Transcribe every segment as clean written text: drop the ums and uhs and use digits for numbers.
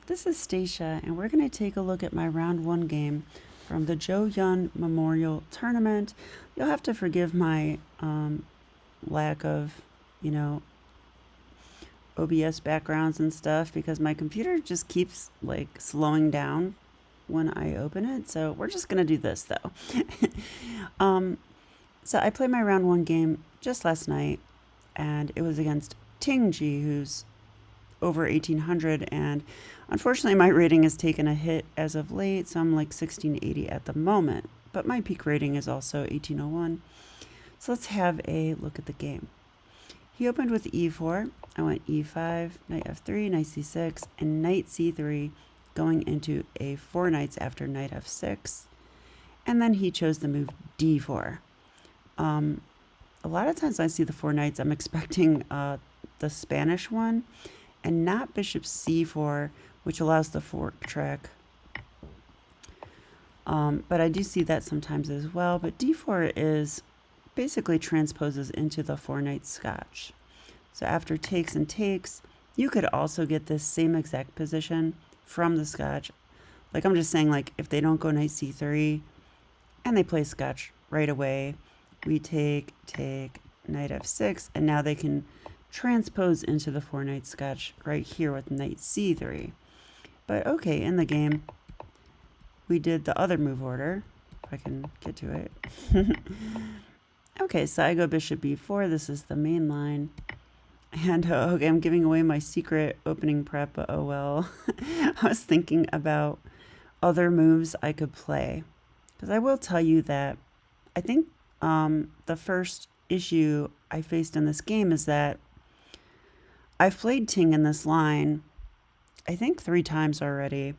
This is Stacia, and we're going to take a look at my round one game from the Joe Yun Memorial Tournament. You'll have to forgive my lack of, you know, OBS backgrounds and stuff because my computer just keeps like slowing down when I open it. So we're just going to do this though. um, so I played my round one game just last night, and it was against Tingji, who's over 1800, and unfortunately my rating has taken a hit as of late, so I'm like 1680 at the moment, but my peak rating is also 1801. So let's have a look at the game. He opened with e4. I went e5, knight f3, knight c6, and knight c3, going into a 4 knights after knight f6, and then he chose the move d4. A lot of times I see the 4 knights, I'm expecting the Spanish one, and not bishop c4, which allows the fork track. But I do see that sometimes as well. But d4 is basically transposes into the 4 knight scotch. So after takes and takes, you could also get this same exact position from the scotch. Like I'm just saying, like if they don't go knight c3 and they play scotch right away, we take, knight f6, and now they can transpose into the 4 knight scotch right here with knight c3. But okay, in the game, we did the other move order, if I can get to it. Okay, so I go bishop b4. This is the main line. And okay, I'm giving away my secret opening prep, but oh well. I was thinking about other moves I could play. Because I will tell you that I think the first issue I faced in this game is that I've played Ting in this line, I think 3 times already.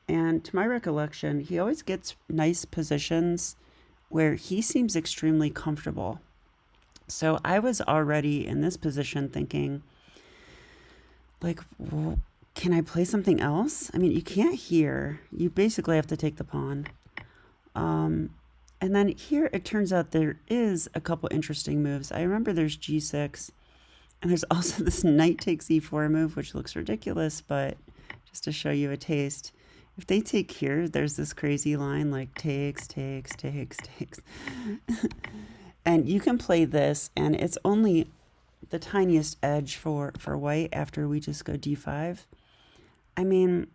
And to my recollection, he always gets nice positions where he seems extremely comfortable. So I was already in this position thinking, like, well, can I play something else? I mean, you can't here. You basically have to take the pawn. And then here it turns out there is a couple interesting moves. I remember there's g6. And there's also this knight takes e4 move, which looks ridiculous, but just to show you a taste, if they take here, there's this crazy line like takes. And you can play this, and it's only the tiniest edge for white after we just go d5. I mean,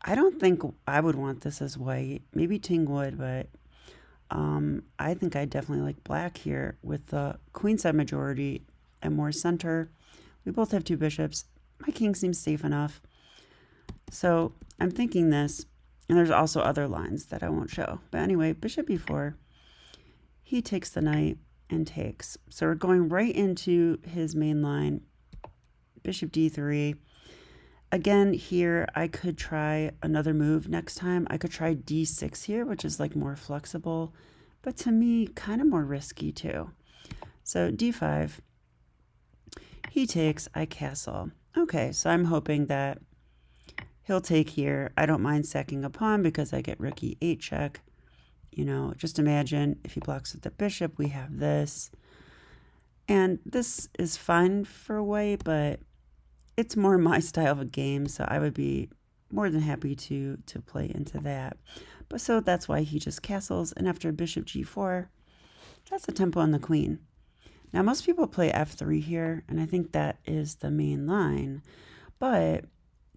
I don't think I would want this as white. Maybe Ting would, but I think I definitely like black here with the queenside majority and more center. We both have 2 bishops. My king seems safe enough. So I'm thinking this, and there's also other lines that I won't show. But anyway, bishop e4. He takes the knight and takes. So we're going right into his main line. Bishop d3. Again, here I could try another move next time. I could try d6 here, which is like more flexible, but to me, kind of more risky too. So d5. He takes, I castle. Okay, so I'm hoping that he'll take here. I don't mind sacking a pawn because I get rook e8 check. You know, just imagine if he blocks with the bishop, we have this. And this is fine for white, but it's more my style of a game, so I would be more than happy to play into that. But so that's why he just castles, and after bishop g4, that's the tempo on the queen. Now, most people play f3 here, and I think that is the main line, but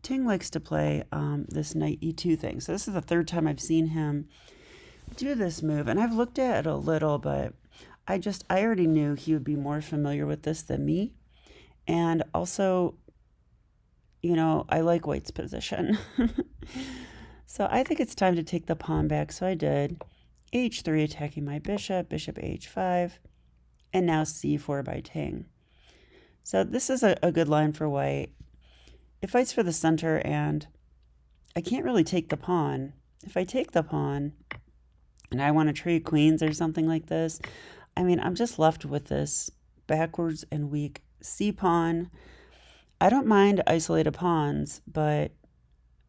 Ting likes to play this knight e2 thing. So this is the 3rd time I've seen him do this move, and I've looked at it a little, but I already knew he would be more familiar with this than me. And also, you know, I like white's position. So I think it's time to take the pawn back, so I did. h3 attacking my bishop, bishop h5. And now c4 by Ting. So this is a good line for white. It fights for the center, and I can't really take the pawn. If I take the pawn, and I want to trade queens or something like this, I mean, I'm just left with this backwards and weak c-pawn. I don't mind isolated pawns, but,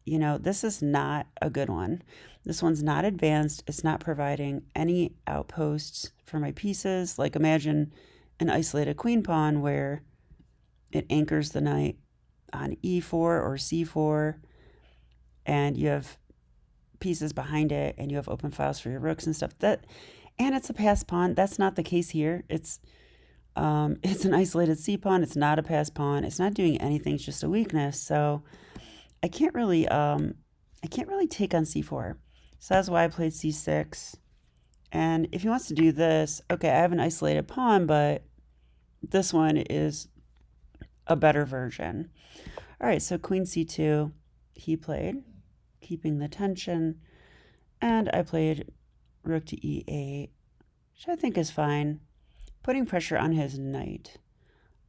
you know, this is not a good one. This one's not advanced. It's not providing any outposts for my pieces. Like imagine an isolated queen pawn where it anchors the knight on e4 or c4, and you have pieces behind it, and you have open files for your rooks and stuff. And it's a passed pawn. That's not the case here. It's an isolated c pawn. It's not a passed pawn. It's not doing anything. It's just a weakness. So I can't really take on c4. So that's why I played c6. And if he wants to do this, okay, I have an isolated pawn, but this one is a better version. All right, so queen c2, he played, keeping the tension, and I played rook to e8, which I think is fine, putting pressure on his knight.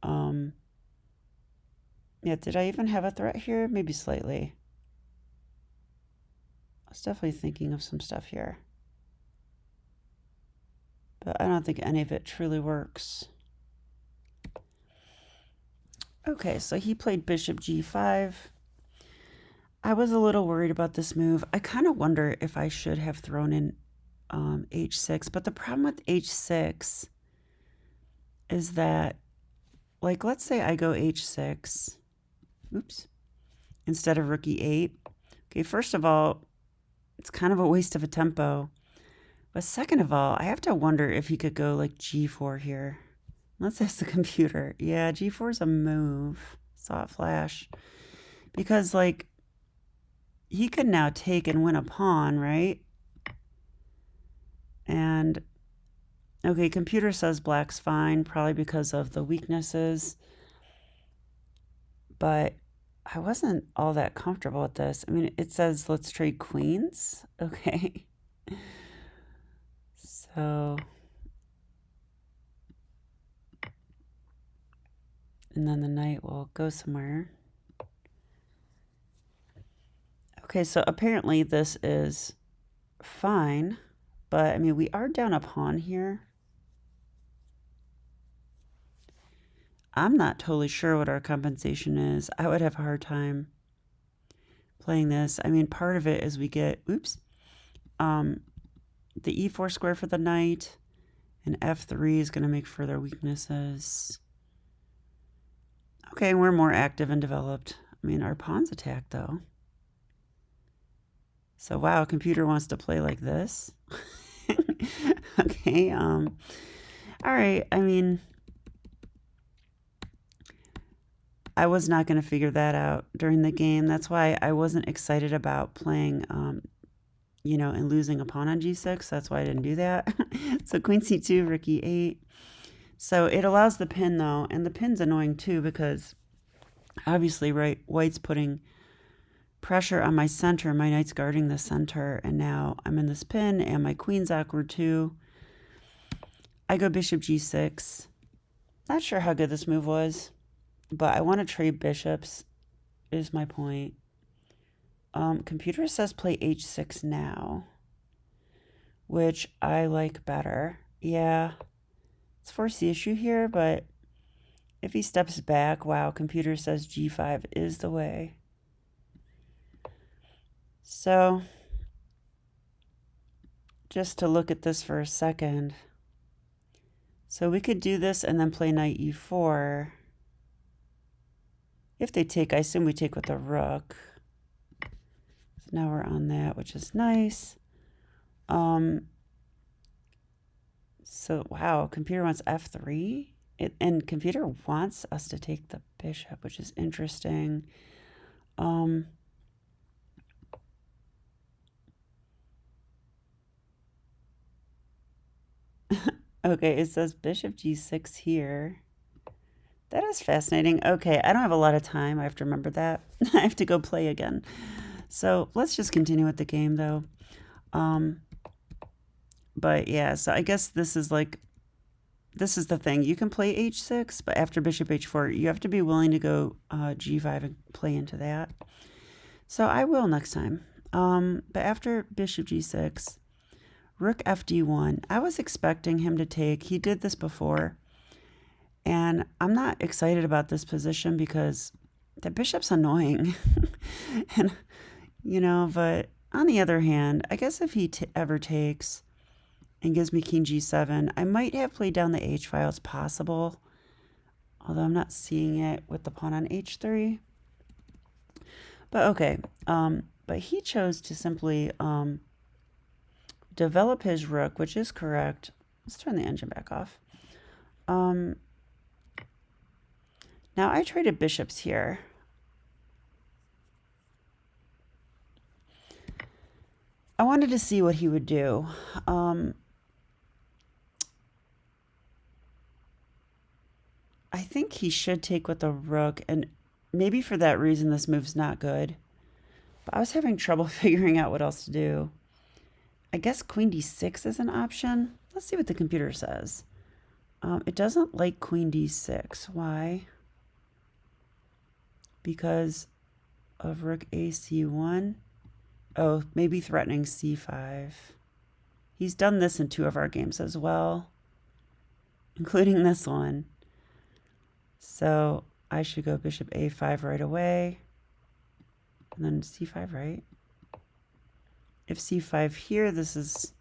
Yeah, did I even have a threat here? Maybe slightly. I was definitely thinking of some stuff here, but I don't think any of it truly works. Okay, so he played bishop g5. I was a little worried about this move. I kind of wonder if I should have thrown in h6, but the problem with h6 is that, like, let's say I go h6, oops, instead of rook e8. Okay, first of all, it's kind of a waste of a tempo. But second of all, I have to wonder if he could go like g4 here. Let's ask the computer. Yeah, g4 is a move. Saw it flash. Because, like, he could now take and win a pawn, right? And, okay, computer says black's fine, probably because of the weaknesses. But I wasn't all that comfortable with this. I mean, it says let's trade queens. Okay. So, and then the knight will go somewhere. Okay, so apparently this is fine, but I mean, we are down a pawn here. I'm not totally sure what our compensation is. I would have a hard time playing this. I mean, part of it is we get, oops, the e4 square for the knight, and f3 is going to make further weaknesses. Okay, we're more active and developed. I mean, our pawn's attacked, though. So, wow, computer wants to play like this. Okay, all right, I mean, I was not going to figure that out during the game. That's why I wasn't excited about playing, you know, and losing a pawn on g6. That's why I didn't do that. So queen c2, rook e8. So it allows the pin, though, and the pin's annoying, too, because obviously, right, white's putting pressure on my center. My knight's guarding the center, and now I'm in this pin, and my queen's awkward, too. I go bishop g6. Not sure how good this move was, but I want to trade bishops, is my point. Computer says play h6 now, which I like better. Yeah, let's force the issue here, but if he steps back, wow, computer says g5 is the way. So, just to look at this for a second. So we could do this and then play knight e4. If they take, I assume we take with the rook. So now we're on that, which is nice. So, wow, computer wants f3. And computer wants us to take the bishop, which is interesting. Okay, it says bishop g6 here. That is fascinating. Okay, I don't have a lot of time. I have to remember that. I have to go play again. So let's just continue with the game, though. But yeah, so I guess this is like, this is the thing. You can play h6, but after bishop h4, you have to be willing to go g5 and play into that. So I will next time. But after bishop g6, rook fd1. I was expecting him to take. He did this before. And I'm not excited about this position because the bishop's annoying. And, you know, but on the other hand, I guess if he ever takes and gives me king g7, I might have played down the h-file. It's possible. Although I'm not seeing it with the pawn on h3. But okay, but he chose to simply develop his rook, which is correct. Let's turn the engine back off. Now I traded bishops here. I wanted to see what he would do. I think he should take with the rook, and maybe for that reason this move's not good. But I was having trouble figuring out what else to do. I guess queen d6 is an option. Let's see what the computer says. It doesn't like queen d6. Why? Because of rook ac1. Oh, maybe threatening c5. He's done this in 2 of our games as well, including this one. So I should go bishop a5 right away. And then c5, right? If c5 here, this is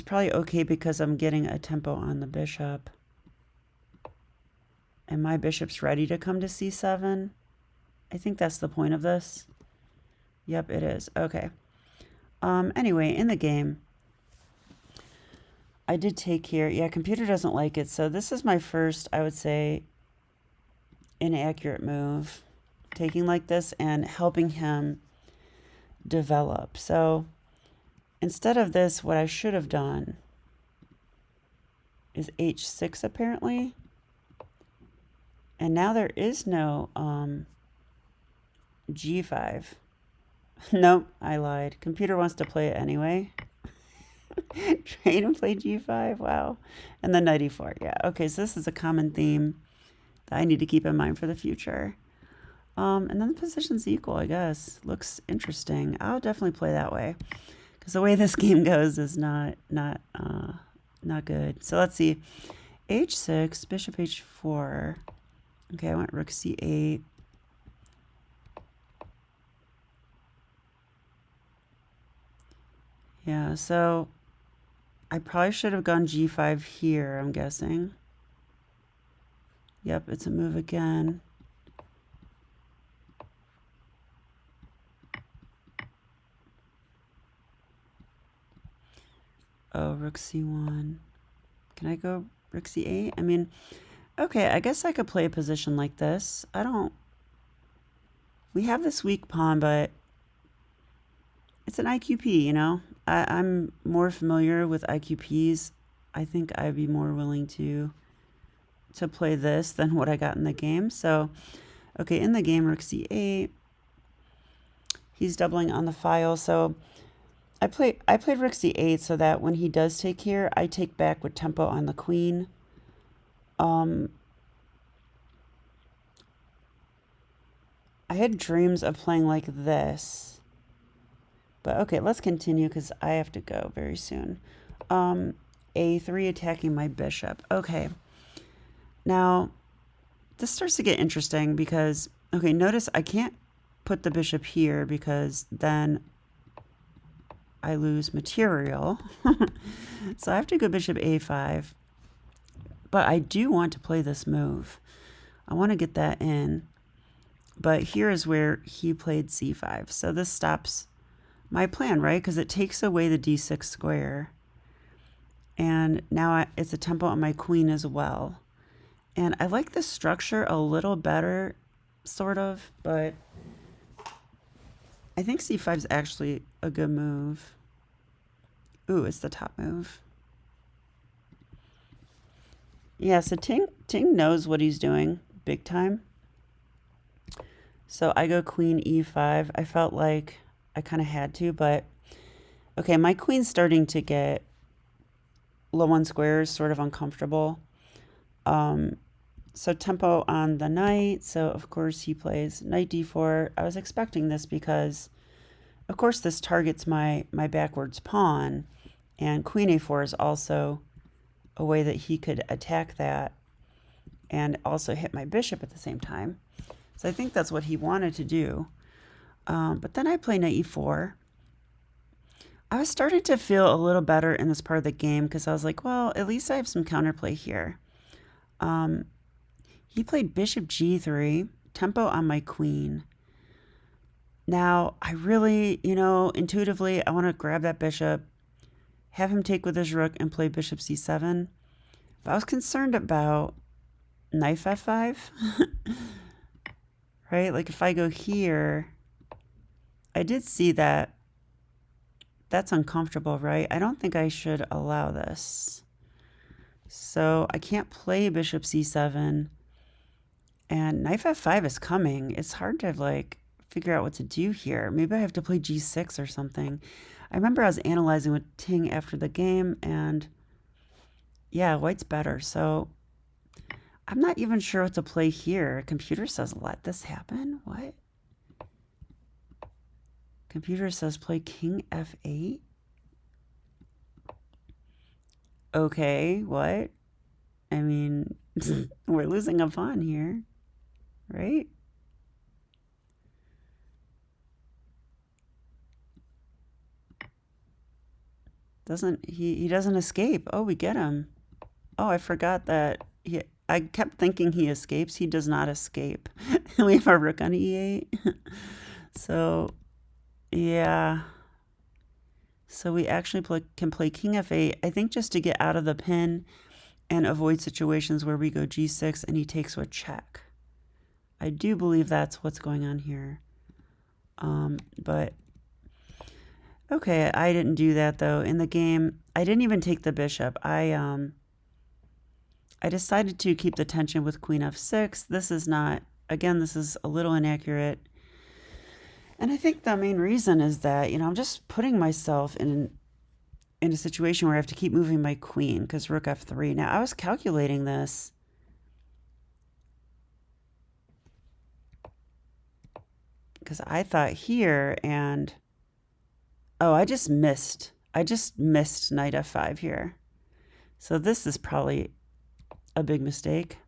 probably okay because I'm getting a tempo on the bishop. And my bishop's ready to come to c7. I think that's the point of this. Yep, it is. Okay. Anyway, in the game, I did take here. Yeah, computer doesn't like it. So this is my first, I would say, inaccurate move. Taking like this and helping him develop. So instead of this, what I should have done is h6 apparently. And now there is no g5. Nope, I lied. Computer wants to play it anyway. Trade and play g5. Wow. And then knight e4. Yeah. Okay, so this is a common theme that I need to keep in mind for the future. And then the position's equal, I guess. Looks interesting. I'll definitely play that way, because the way this game goes is not good. So let's see. h6, bishop h4. Okay, I went rook c8. Yeah, so I probably should have gone g5 here, I'm guessing. Yep, it's a move again. Oh, rook c1. Can I go rook c8? I mean, okay, I guess I could play a position like this. We have this weak pawn, but it's an IQP, you know? I'm more familiar with IQPs. I think I'd be more willing to play this than what I got in the game. So, okay, in the game, rook c8. He's doubling on the file, so I played rook c8 so that when he does take here, I take back with tempo on the queen. I had dreams of playing like this. But okay, let's continue because I have to go very soon. A3 attacking my bishop. Okay. Now, this starts to get interesting because, okay, notice I can't put the bishop here because then I lose material. So I have to go bishop a5. But I do want to play this move. I want to get that in. But here is where he played c5. So this stops my plan, right? Because it takes away the d6 square. And now it's a tempo on my queen as well. And I like this structure a little better, sort of, but I think c5 is actually a good move. Ooh, it's the top move. Yeah, so Ting knows what he's doing big time. So I go queen e5. I felt like I kind of had to, but okay, my queen's starting to get low on squares, sort of uncomfortable. So tempo on the knight. So of course he plays knight d4. I was expecting this because, of course, this targets my backwards pawn, and queen a4 is also a way that he could attack that and also hit my bishop at the same time. So I think that's what he wanted to do. But then I play knight e4. I was starting to feel a little better in this part of the game because I was like, well, at least I have some counterplay here. He played bishop g3, tempo on my queen. Now, I really, intuitively, I want to grab that bishop, have him take with his rook and play bishop c7. But I was concerned about knight f5, right? Like if I go here, I did see that that's uncomfortable, right? I don't think I should allow this. So I can't play bishop c7, and knight f5 is coming. It's hard to like figure out what to do here. Maybe I have to play g6 or something. I remember I was analyzing with Ting after the game, and yeah, white's better. So I'm not even sure what to play here. Computer says let this happen. What? Computer says play king f8. Okay, what? I mean, we're losing a pawn here, right? He doesn't escape. Oh, we get him. Oh, I forgot that I kept thinking he escapes. He does not escape. We have our rook on e8. So, yeah. So we actually can play king f8, I think, just to get out of the pin and avoid situations where we go g6 and he takes with check. I do believe that's what's going on here. But okay, I didn't do that though. In the game, I didn't even take the bishop. I decided to keep the tension with queen f6. This is not, again, this is a little inaccurate. And I think the main reason is that, I'm just putting myself in a situation where I have to keep moving my queen because rook f3. Now, I was calculating this. Because I thought here and... Oh, I just missed. I just missed knight f5 here. So this is probably a big mistake.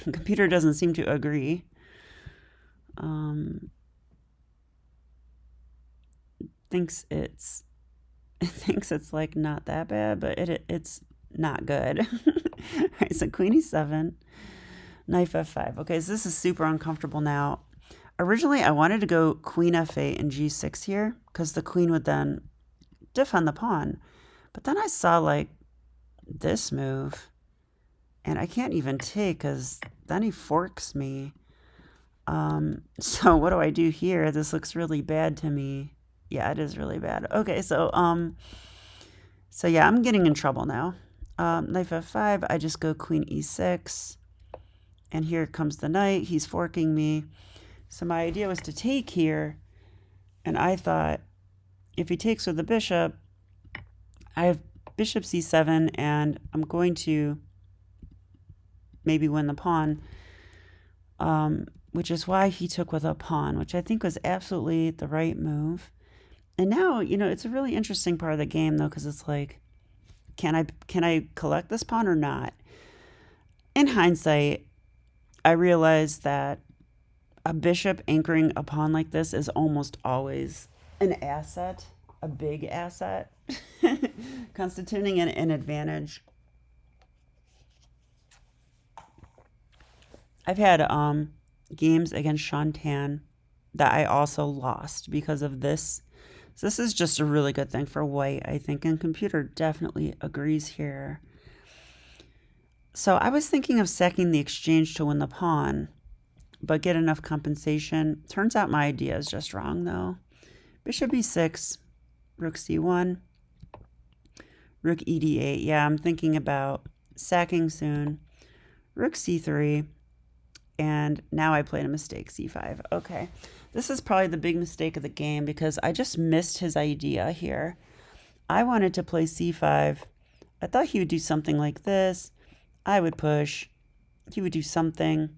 The computer doesn't seem to agree. Thinks it's like not that bad, but it's not good. All right, so queen e7, knight f5. Okay, so this is super uncomfortable now. Originally, I wanted to go queen f8 and g6 here because the queen would then defend the pawn. But then I saw like this move, and I can't even take because then he forks me. So what do I do here? This looks really bad to me. Yeah, it is really bad. Okay, so yeah, I'm getting in trouble now. Knight f5, I just go queen e6. And here comes the knight. He's forking me. So my idea was to take here. And I thought, if he takes with the bishop, I have bishop c7, and I'm going to maybe win the pawn. Which is why he took with a pawn, which I think was absolutely the right move. And now, it's a really interesting part of the game, though, because it's like, can I collect this pawn or not? In hindsight, I realized that a bishop anchoring a pawn like this is almost always an asset, a big asset, constituting an advantage. I've had games against Shantan that I also lost because of this. So this is just a really good thing for white, I think, and computer definitely agrees here. So I was thinking of sacking the exchange to win the pawn, but get enough compensation. Turns out my idea is just wrong, though. Bishop e6, rook c1, rook e d8. Yeah, I'm thinking about sacking soon. Rook c3, and now I played a mistake, c5. Okay. This is probably the big mistake of the game because I just missed his idea here. I wanted to play c5. I thought he would do something like this. I would push. He would do something.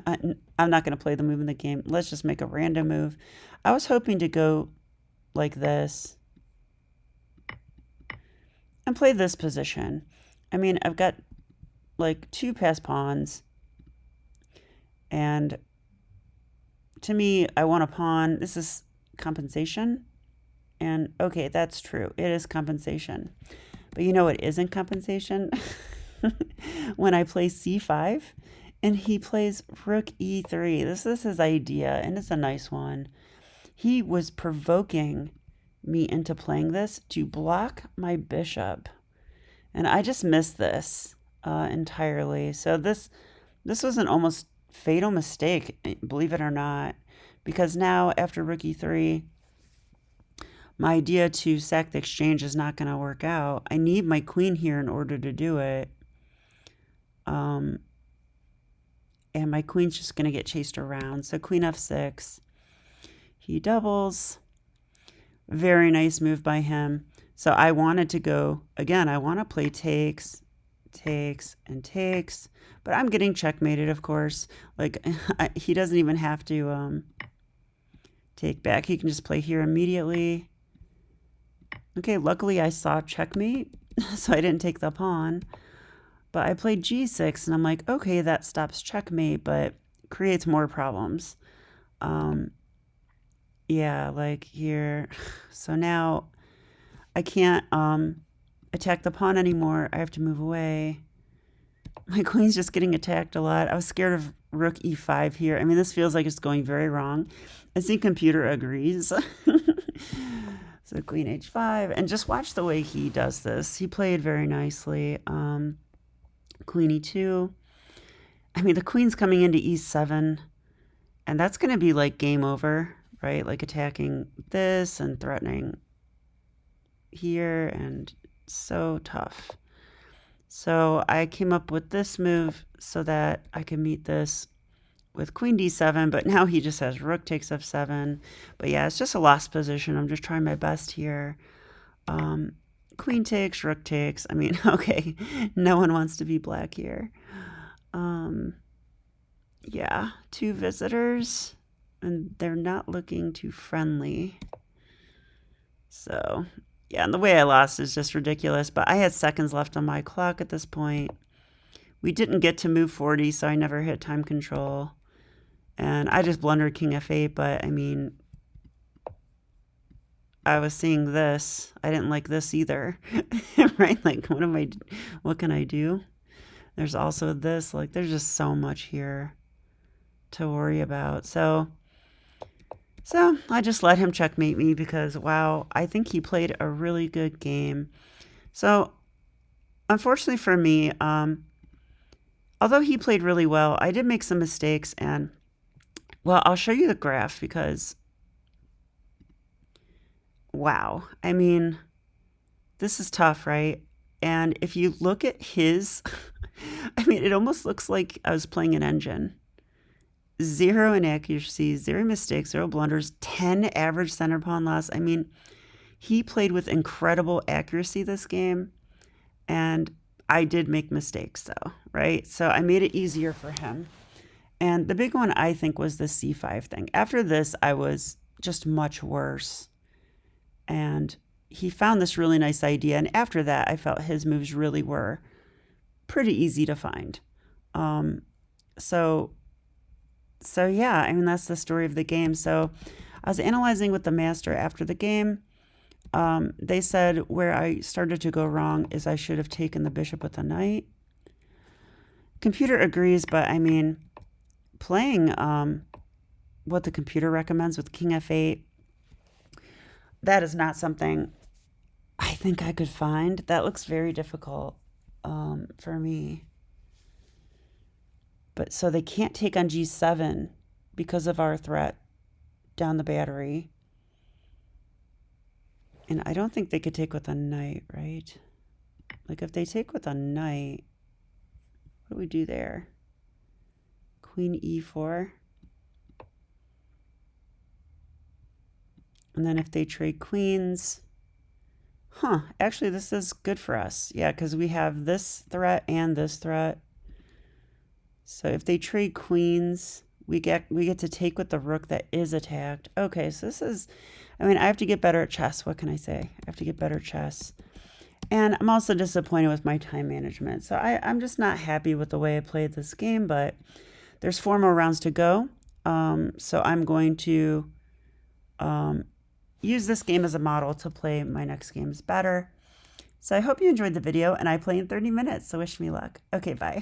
I'm not going to play the move in the game. Let's just make a random move. I was hoping to go like this and play this position. I mean, I've got like two passed pawns, and to me, I want a pawn. This is compensation. And okay, that's true. It is compensation. But you know what isn't compensation? When I play c5 And he plays rook e3. This is his idea, and it's a nice one. He was provoking me into playing this to block my bishop. And I just missed this entirely. So this was an almost fatal mistake, believe it or not, because now after rook e3, my idea to sack the exchange is not going to work out. I need my queen here in order to do it. And my queen's just going to get chased around. So queen f6. He doubles. Very nice move by him. So I wanted to go, again, I want to play takes, and takes. But I'm getting checkmated, of course. Like, he doesn't even have to take back. He can just play here immediately. Okay, luckily I saw checkmate, so I didn't take the pawn. But I played g6, and I'm like, okay, that stops checkmate, but creates more problems. Yeah, like here. So now I can't attack the pawn anymore. I have to move away. My queen's just getting attacked a lot. I was scared of rook e5 here. I mean, this feels like it's going very wrong. I think computer agrees. So queen h5. And just watch the way he does this. He played very nicely. Queen e2. I mean, the queen's coming into e7. And that's going to be like game over, right? Like attacking this and threatening here. And so tough. So I came up with this move so that I can meet this with queen d7, but now he just has rook takes f7. But yeah, it's just a lost position. I'm just trying my best here. Queen takes, rook takes. I mean, okay, no one wants to be black here. Yeah, 2 visitors, and they're not looking too friendly. So yeah, and the way I lost is just ridiculous, but I had seconds left on my clock at this point. We didn't get to move 40, so I never hit time control. And I just blundered king f8, but I mean, I was seeing this. I didn't like this either, right? Like, what can I do? There's also this, like, there's just so much here to worry about. So I just let him checkmate me because, wow, I think he played a really good game. So unfortunately for me, although he played really well, I did make some mistakes. And, well, I'll show you the graph because, wow, I mean, this is tough, right? And if you look at his, I mean, it almost looks like I was playing an engine. 0 inaccuracies, 0 mistakes, 0 blunders, 10 average center pawn loss. I mean, he played with incredible accuracy this game, and I did make mistakes though, right? So I made it easier for him. And the big one, I think, was the c5 thing. After this, I was just much worse. And he found this really nice idea. And after that, I felt his moves really were pretty easy to find. So yeah, I mean, that's the story of the game. So I was analyzing with the master after the game. They said where I started to go wrong is I should have taken the bishop with the knight. Computer agrees, but I mean, playing what the computer recommends with king f8, that is not something I think I could find. That looks very difficult for me. But so they can't take on g7 because of our threat down the battery. And I don't think they could take with a knight, right? Like if they take with a knight, what do we do there? Queen e4. And then if they trade queens, actually this is good for us. Yeah, because we have this threat and this threat. So if they trade queens, we get to take with the rook that is attacked. Okay, so this is, I mean, I have to get better at chess. What can I say? I have to get better at chess. And I'm also disappointed with my time management. So I'm just not happy with the way I played this game, but there's 4 more rounds to go. So I'm going to use this game as a model to play my next games better. So I hope you enjoyed the video, and I play in 30 minutes, so wish me luck. Okay, bye.